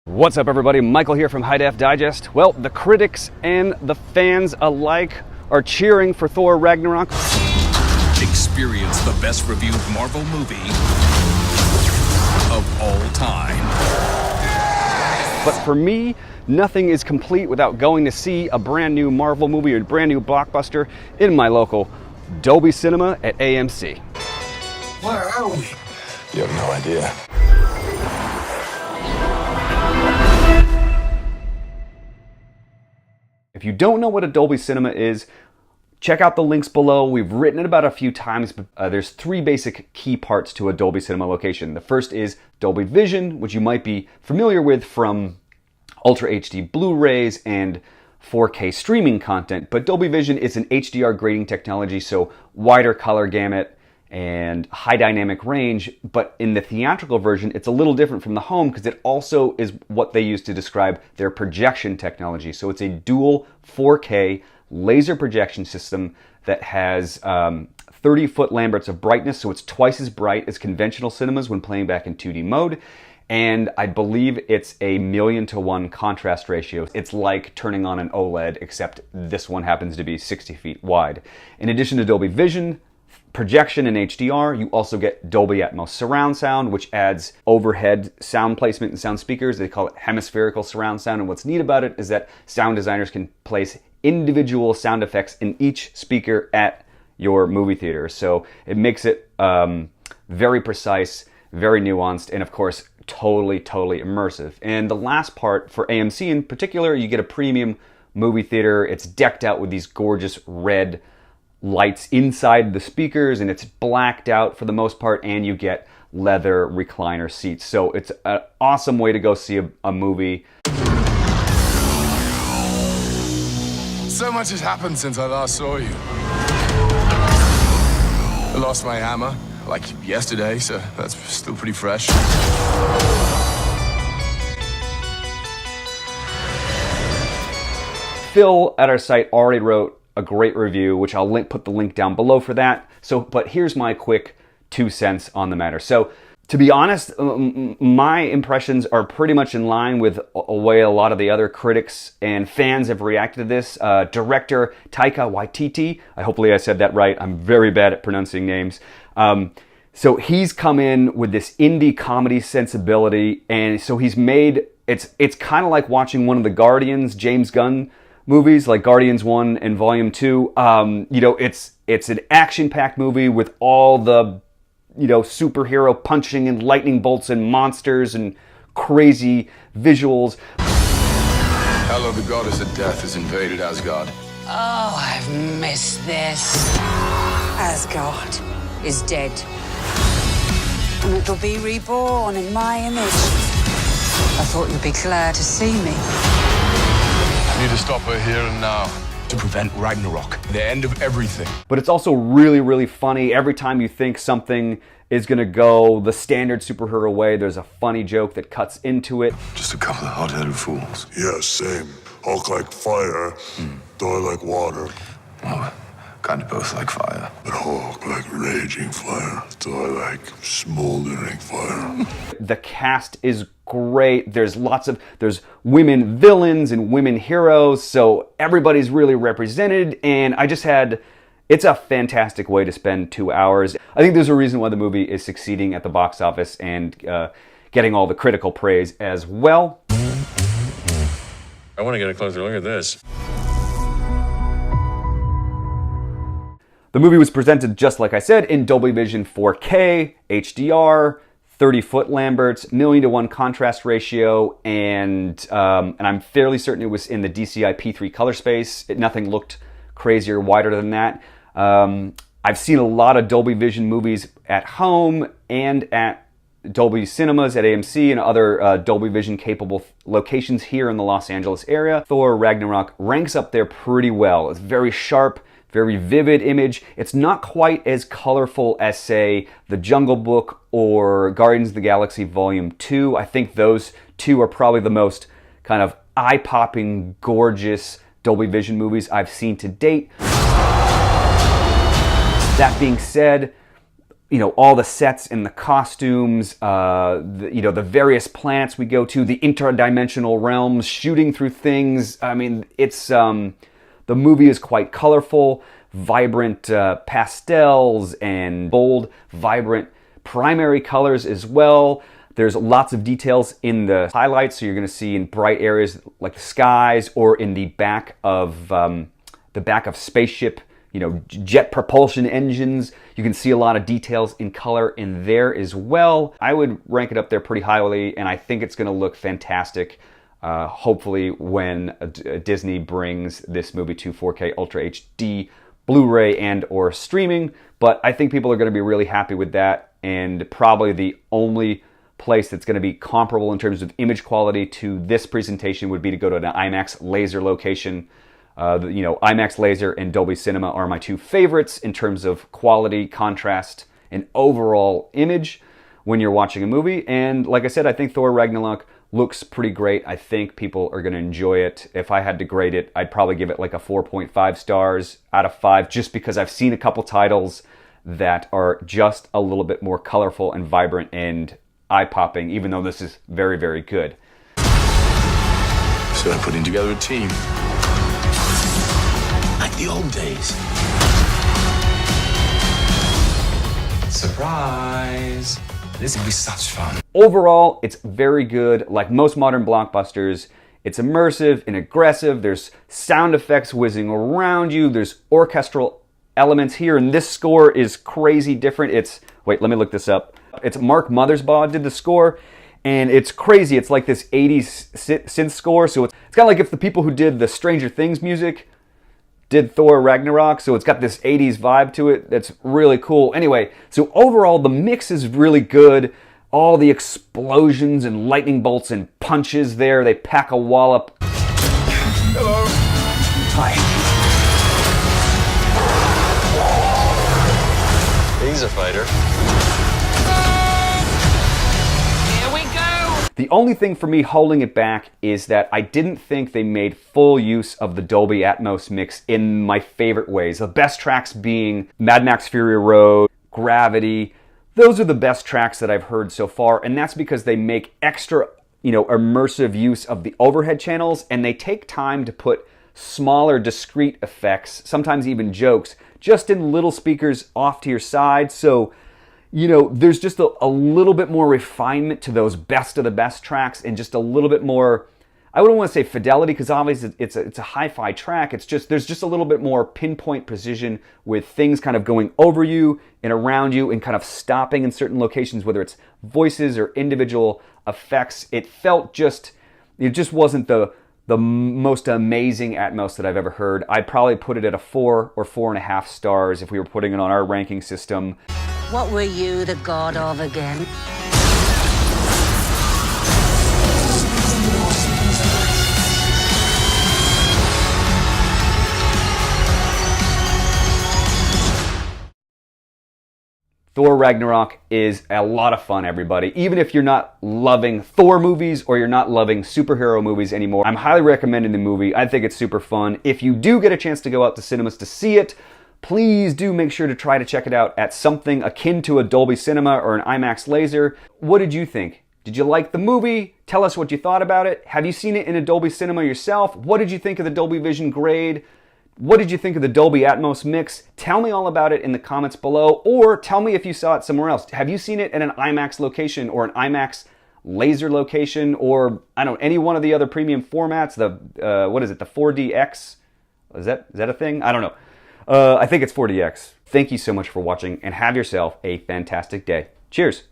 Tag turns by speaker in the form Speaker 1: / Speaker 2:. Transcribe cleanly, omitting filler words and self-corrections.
Speaker 1: What's up, everybody? Michael here from High Def Digest. Well, the critics and the fans alike are cheering for Thor Ragnarok.
Speaker 2: Experience the best reviewed Marvel movie of all time.
Speaker 1: But for me, nothing is complete without going to see a brand new Marvel movie or a brand new blockbuster in my local Dolby Cinema at AMC.
Speaker 3: Where are we?
Speaker 4: You have no idea.
Speaker 1: If you don't know what a Dolby Cinema is, check out the links below. We've written it about a few times, but there's three basic key parts to a Dolby Cinema location. The first is Dolby Vision, which you might be familiar with from Ultra HD Blu-rays and 4K streaming content. But Dolby Vision is an HDR grading technology, so wider color gamut and high dynamic range. But in the theatrical version, it's a little different from the home because it also is what they use to describe their projection technology. So it's a dual 4K laser projection system that has 30-foot Lamberts of brightness, so it's twice as bright as conventional cinemas when playing back in 2D mode. And I believe it's a 1,000,000 to 1 contrast ratio. It's like turning on an OLED, except this one happens to be 60 feet wide. In addition to Dolby Vision, projection, and HDR, you also get Dolby Atmos surround sound, which adds overhead sound placement and sound speakers. They call it hemispherical surround sound. And what's neat about it is that sound designers can place individual sound effects in each speaker at your movie theater. So it makes it very precise, very nuanced, and of course, totally immersive. And the last part, for AMC in particular, you get a premium movie theater. It's decked out with these gorgeous red lights inside the speakers, and it's blacked out for the most part, and you get leather recliner seats. So it's an awesome way to go see a movie.
Speaker 4: So much has happened since I last saw you. I lost my hammer, like yesterday, so that's still pretty fresh.
Speaker 1: Phil at our site already wrote a great review, which I'll put the link down below for that. But here's my quick 2 cents on the matter. So to be honest, my impressions are pretty much in line with the way a lot of the other critics and fans have reacted to this. Director Taika Waititi, hopefully I said that right. I'm very bad at pronouncing names. So he's come in with this indie comedy sensibility, and so he's made, it's kind of like watching one of the Guardians, James Gunn movies, like Guardians 1 and Volume 2. It's an action-packed movie with all the superhero punching and lightning bolts and monsters and crazy visuals.
Speaker 4: Hela, the goddess of death, has invaded Asgard.
Speaker 5: Oh, I've missed this. Asgard is dead. And it'll be reborn in my image. I thought you'd be glad to see me.
Speaker 4: I need to stop her here and now to prevent Ragnarok, the end of everything.
Speaker 1: But it's also really funny. Every time you think something is gonna go the standard superhero way, there's a funny joke that cuts into it.
Speaker 4: Just a couple of hot-headed fools.
Speaker 3: Yeah, same. Hulk like fire, Thor like water.
Speaker 4: Well, kind of both like fire.
Speaker 3: But Hulk like raging fire, Thor like smoldering fire.
Speaker 1: The cast is great. There's women villains and women heroes, so everybody's really represented, and it's a fantastic way to spend 2 hours. I think there's a reason why the movie is succeeding at the box office and getting all the critical praise as well.
Speaker 6: I want to get a closer look at this.
Speaker 1: The movie was presented, just like I said, in Dolby Vision 4K, HDR, 30-foot Lamberts, 1,000,000 to 1 contrast ratio, and I'm fairly certain it was in the DCI P3 color space. Nothing looked crazier, wider than that. I've seen a lot of Dolby Vision movies at home and at Dolby Cinemas at AMC and other Dolby Vision capable locations here in the Los Angeles area. Thor Ragnarok ranks up there pretty well. It's very sharp, very vivid image. It's not quite as colorful as, say, The Jungle Book or Guardians of the Galaxy Volume 2. I think those two are probably the most kind of eye-popping, gorgeous Dolby Vision movies I've seen to date. That being said, all the sets and the costumes, the various planets we go to, the interdimensional realms, shooting through things. I mean, it's the movie is quite colorful, vibrant pastels and bold, vibrant primary colors as well. There's lots of details in the highlights, so you're going to see in bright areas like the skies, or in the back of spaceship, jet propulsion engines. You can see a lot of details in color in there as well. I would rank it up there pretty highly, and I think it's going to look fantastic. Hopefully, when Disney brings this movie to 4K Ultra HD, Blu-ray, and/or streaming. But I think people are going to be really happy with that, and probably the only place that's going to be comparable in terms of image quality to this presentation would be to go to an IMAX laser location. IMAX laser and Dolby Cinema are my two favorites in terms of quality, contrast, and overall image when you're watching a movie. And like I said, I think Thor Ragnarok looks pretty great. I think people are going to enjoy it. If I had to grade it, I'd probably give it like a 4.5 stars out of 5, just because I've seen a couple titles that are just a little bit more colorful and vibrant and eye-popping, even though this is very, very good.
Speaker 4: So I'm putting together a team. Like the old days. Surprise! This will be such fun.
Speaker 1: Overall, it's very good. Like most modern blockbusters, it's immersive and aggressive. There's sound effects whizzing around you. There's orchestral elements here, and this score is crazy different. Wait, let me look this up. It's Mark Mothersbaugh did the score, and it's crazy. It's like this 80s synth score, so it's kind of like if the people who did the Stranger Things music did Thor Ragnarok, so it's got this 80s vibe to it that's really cool. Anyway, so overall, the mix is really good. All the explosions and lightning bolts and punches there, they pack a wallop.
Speaker 4: Hello. Hi.
Speaker 6: He's a fighter.
Speaker 1: The only thing for me holding it back is that I didn't think they made full use of the Dolby Atmos mix in my favorite ways. The best tracks being Mad Max Fury Road, Gravity. Those are the best tracks that I've heard so far, and that's because they make extra, immersive use of the overhead channels, and they take time to put smaller, discrete effects, sometimes even jokes, just in little speakers off to your side. So there's just a little bit more refinement to those best of the best tracks, and just a little bit more, I wouldn't want to say fidelity, because obviously it's a hi-fi track. There's just a little bit more pinpoint precision with things kind of going over you and around you and kind of stopping in certain locations, whether it's voices or individual effects. It just wasn't the most amazing Atmos that I've ever heard. I'd probably put it at a 4 or 4.5 stars if we were putting it on our ranking system.
Speaker 5: What were you the god of again?
Speaker 1: Thor Ragnarok is a lot of fun, everybody. Even if you're not loving Thor movies or you're not loving superhero movies anymore, I'm highly recommending the movie. I think it's super fun. If you do get a chance to go out to cinemas to see it, please do make sure to try to check it out at something akin to a Dolby Cinema or an IMAX laser. What did you think? Did you like the movie? Tell us what you thought about it. Have you seen it in a Dolby Cinema yourself? What did you think of the Dolby Vision grade? What did you think of the Dolby Atmos mix? Tell me all about it in the comments below, or tell me if you saw it somewhere else. Have you seen it in an IMAX location or an IMAX laser location, or any one of the other premium formats? The what is it? The 4DX? Is that a thing? I don't know. I think it's 4DX. Thank you so much for watching, and have yourself a fantastic day. Cheers.